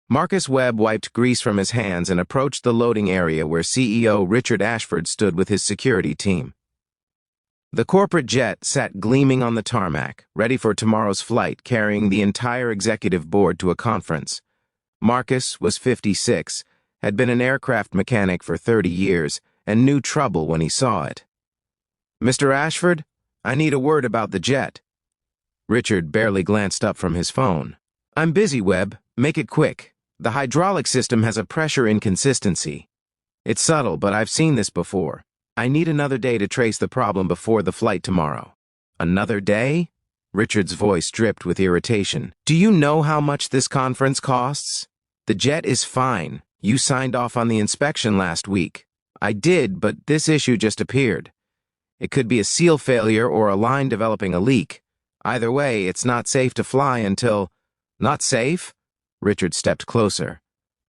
Marcus Webb wiped grease from his hands and approached the loading area where CEO Richard Ashford stood with his security team. The corporate jet sat gleaming on the tarmac, ready for tomorrow's flight, carrying the entire executive board to a conference. Marcus was 56, had been an aircraft mechanic for 30 years, and knew trouble when he saw it. "Mr. Ashford, I need a word about the jet." Richard barely glanced up from his phone. "I'm busy, Webb. Make it quick. The hydraulic system has a pressure inconsistency. It's subtle, but I've seen this before. I need another day to trace the problem before the flight tomorrow." "Another day?" Richard's voice dripped with irritation. "Do you know how much this conference costs? The jet is fine. You signed off on the inspection last week." "I did, but this issue just appeared. It could be a seal failure or a line developing a leak. Either way, it's not safe to fly until—" "Not safe?" Richard stepped closer.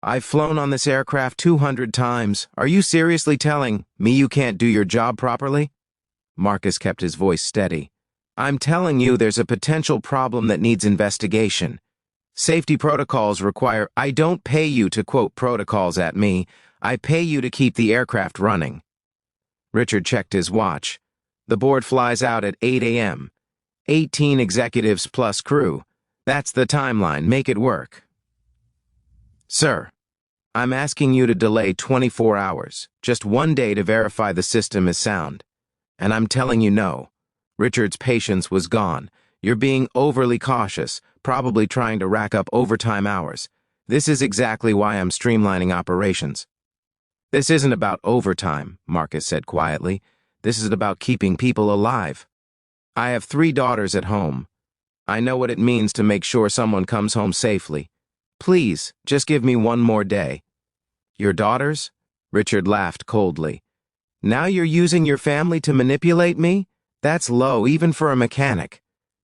"I've flown on this aircraft 200 times. Are you seriously telling me you can't do your job properly?" Marcus kept his voice steady. "I'm telling you there's a potential problem that needs investigation. Safety protocols require—" "I don't pay you to quote protocols at me. I pay you to keep the aircraft running." Richard checked his watch. "The board flies out at 8 a.m. 18 executives plus crew. That's the timeline. Make it work." "Sir, I'm asking you to delay 24 hours, just one day to verify the system is sound. And I'm telling you no." Richard's patience was gone. "You're being overly cautious, probably trying to rack up overtime hours. This is exactly why I'm streamlining operations." "This isn't about overtime," Marcus said quietly. "This is about keeping people alive. I have 3 daughters at home. I know what it means to make sure someone comes home safely. Please, just give me one more day." "Your daughters?" Richard laughed coldly. "Now you're using your family to manipulate me? That's low, even for a mechanic."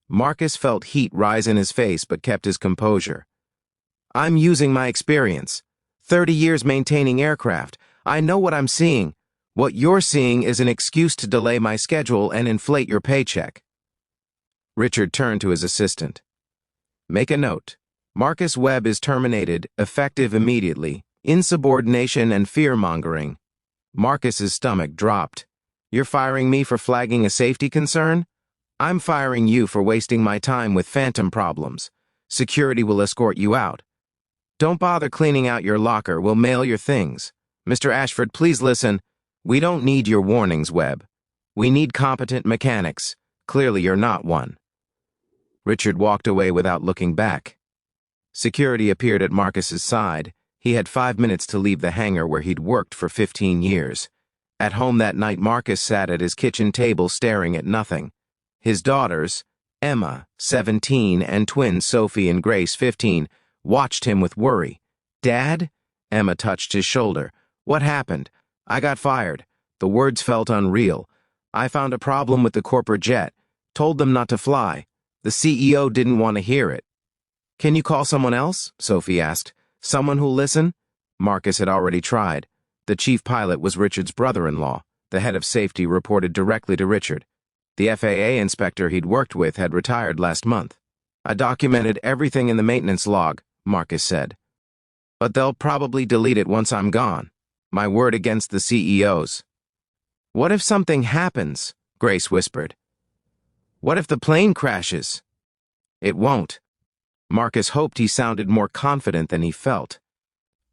Marcus felt heat rise in his face but kept his composure. "I'm using my experience. 30 years maintaining aircraft. I know what I'm seeing. What you're seeing is an excuse to delay my schedule and inflate your paycheck." Richard turned to his assistant. "Make a note. Marcus Webb is terminated, effective immediately. Insubordination and fear-mongering." Marcus's stomach dropped. "You're firing me for flagging a safety concern? I'm firing you for wasting my time with phantom problems. Security will escort you out. Don't bother cleaning out your locker. We'll mail your things. Mr. Ashford, please listen. We don't need your warnings, Webb. We need competent mechanics. Clearly you're not one." Richard walked away without looking back. Security appeared at Marcus's side. He had 5 minutes to leave the hangar where he'd worked for 15 years. At home that night, Marcus sat at his kitchen table staring at nothing. His daughters, Emma, 17, and twins Sophie and Grace, 15, watched him with worry. "Dad?" Emma touched his shoulder. "What happened?" "I got fired." The words felt unreal. "I found a problem with the corporate jet. Told them not to fly. The CEO didn't want to hear it." "Can you call someone else?" Sophie asked. "Someone who'll listen?" Marcus had already tried. The chief pilot was Richard's brother-in-law. The head of safety reported directly to Richard. The FAA inspector he'd worked with had retired last month. "I documented everything in the maintenance log," Marcus said. "But they'll probably delete it once I'm gone. My word against the CEOs." "What if something happens?" Grace whispered. "What if the plane crashes?" "It won't." Marcus hoped he sounded more confident than he felt.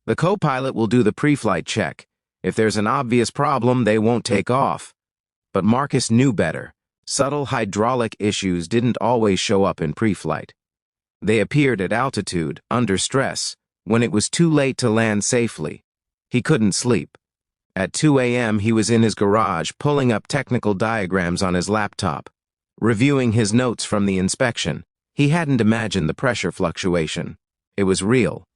"The co-pilot will do the pre-flight check. If there's an obvious problem, they won't take off." But Marcus knew better. Subtle hydraulic issues didn't always show up in pre-flight. They appeared at altitude, under stress, when it was too late to land safely. He couldn't sleep. At 2 a.m., he was in his garage, pulling up technical diagrams on his laptop, reviewing his notes from the inspection. He hadn't imagined the pressure fluctuation. It was real.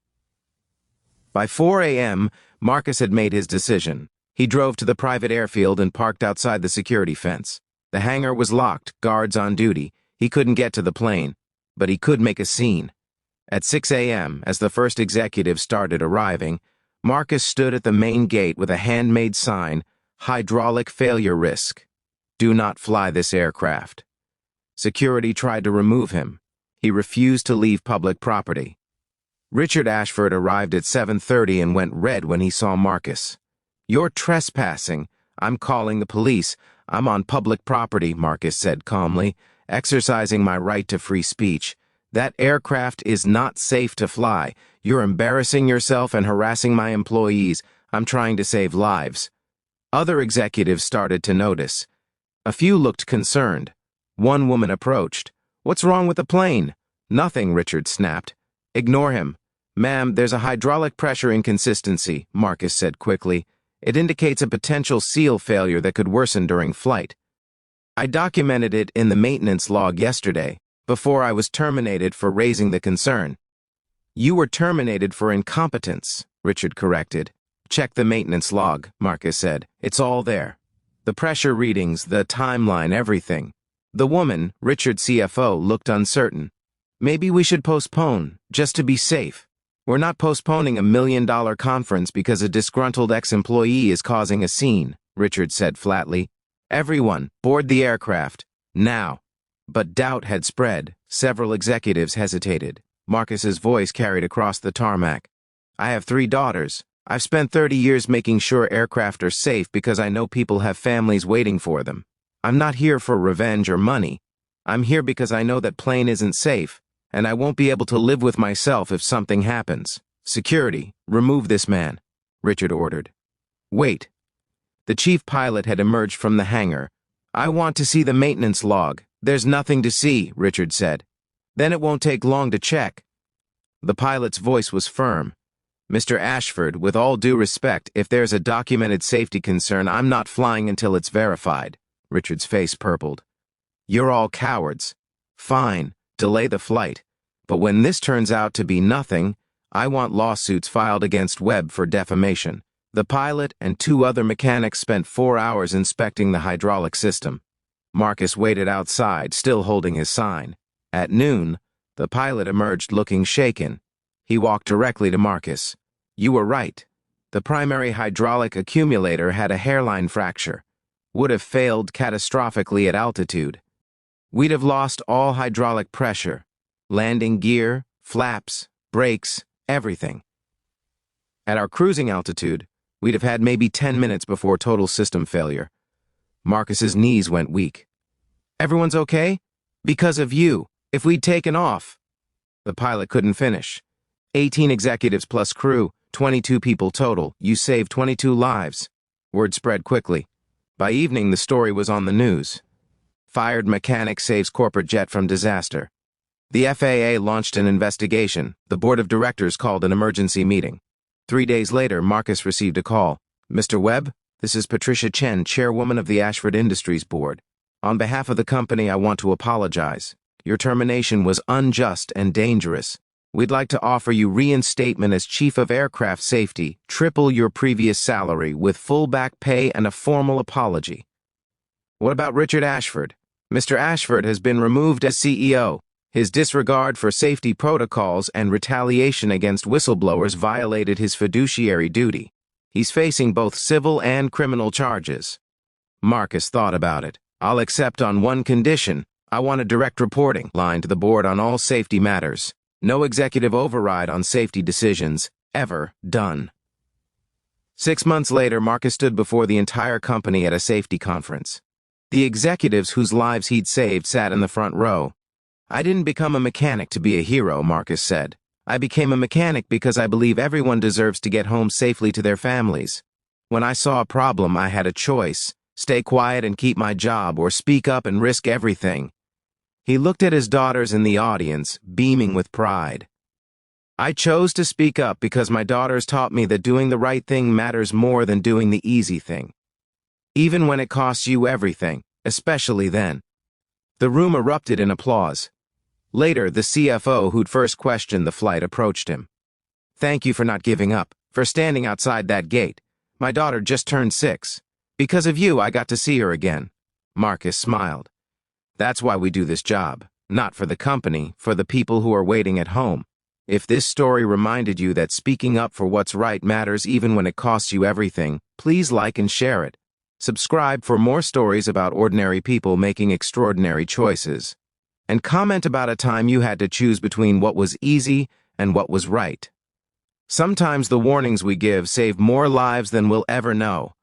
By 4 a.m., Marcus had made his decision. He drove to the private airfield and parked outside the security fence. The hangar was locked, guards on duty. He couldn't get to the plane, but he could make a scene. At 6 a.m., as the first executives started arriving, Marcus stood at the main gate with a handmade sign, "Hydraulic failure risk. Do not fly this aircraft." Security tried to remove him. He refused to leave public property. Richard Ashford arrived at 7:30 and went red when he saw Marcus. "You're trespassing. I'm calling the police. I'm on public property," Marcus said calmly, "exercising my right to free speech. That aircraft is not safe to fly. You're embarrassing yourself and harassing my employees. I'm trying to save lives." Other executives started to notice. A few looked concerned. One woman approached. "What's wrong with the plane?" "Nothing," Richard snapped. "Ignore him." "Ma'am, there's a hydraulic pressure inconsistency," Marcus said quickly. "It indicates a potential seal failure that could worsen during flight. I documented it in the maintenance log yesterday, before I was terminated for raising the concern." "You were terminated for incompetence," Richard corrected. "Check the maintenance log," Marcus said. "It's all there. The pressure readings, the timeline, everything." The woman, Richard's CFO, looked uncertain. "Maybe we should postpone, just to be safe." "We're not postponing a $1 million conference because a disgruntled ex-employee is causing a scene," Richard said flatly. "Everyone, board the aircraft. Now." But doubt had spread. Several executives hesitated. Marcus's voice carried across the tarmac. "I have 3 daughters. I've spent 30 years making sure aircraft are safe because I know people have families waiting for them. I'm not here for revenge or money. I'm here because I know that plane isn't safe, and I won't be able to live with myself if something happens. Security, remove this man," Richard ordered. "Wait." The chief pilot had emerged from the hangar. "I want to see the maintenance log." "There's nothing to see," Richard said. "Then it won't take long to check." The pilot's voice was firm. "Mr. Ashford, with all due respect, if there's a documented safety concern, I'm not flying until it's verified." Richard's face purpled. "You're all cowards. Fine, delay the flight. But when this turns out to be nothing, I want lawsuits filed against Webb for defamation." The pilot and 2 other mechanics spent 4 hours inspecting the hydraulic system. Marcus waited outside, still holding his sign. At noon, the pilot emerged looking shaken. He walked directly to Marcus. "You were right. The primary hydraulic accumulator had a hairline fracture. Would have failed catastrophically at altitude. We'd have lost all hydraulic pressure. Landing gear, flaps, brakes, everything. At our cruising altitude, we'd have had maybe 10 minutes before total system failure." Marcus's knees went weak. "Everyone's okay?" "Because of you. If we'd taken off." The pilot couldn't finish. 18 executives plus crew, 22 people total. You saved 22 lives. Word spread quickly. By evening, the story was on the news. Fired mechanic saves corporate jet from disaster. The FAA launched an investigation. The board of directors called an emergency meeting. 3 days later, Marcus received a call. "Mr. Webb, this is Patricia Chen, chairwoman of the Ashford Industries Board. On behalf of the company, I want to apologize. Your termination was unjust and dangerous. We'd like to offer you reinstatement as Chief of Aircraft Safety, triple your previous salary, with full back pay and a formal apology." "What about Richard Ashford?" "Mr. Ashford has been removed as CEO. His disregard for safety protocols and retaliation against whistleblowers violated his fiduciary duty. He's facing both civil and criminal charges." Marcus thought about it. "I'll accept on one condition. I want a direct reporting line to the board on all safety matters. No executive override on safety decisions, ever done." 6 months later, Marcus stood before the entire company at a safety conference. The executives whose lives he'd saved sat in the front row. "I didn't become a mechanic to be a hero," Marcus said. "I became a mechanic because I believe everyone deserves to get home safely to their families. When I saw a problem, I had a choice: stay quiet and keep my job, or speak up and risk everything." He looked at his daughters in the audience, beaming with pride. "I chose to speak up because my daughters taught me that doing the right thing matters more than doing the easy thing. Even when it costs you everything, especially then." The room erupted in applause. Later, the CFO who'd first questioned the flight approached him. "Thank you for not giving up, for standing outside that gate. My daughter just turned 6. Because of you, I got to see her again." Marcus smiled. "That's why we do this job. Not for the company, for the people who are waiting at home. If this story reminded you that speaking up for what's right matters even when it costs you everything, please like and share it. Subscribe for more stories about ordinary people making extraordinary choices. And comment about a time you had to choose between what was easy and what was right. Sometimes the warnings we give save more lives than we'll ever know.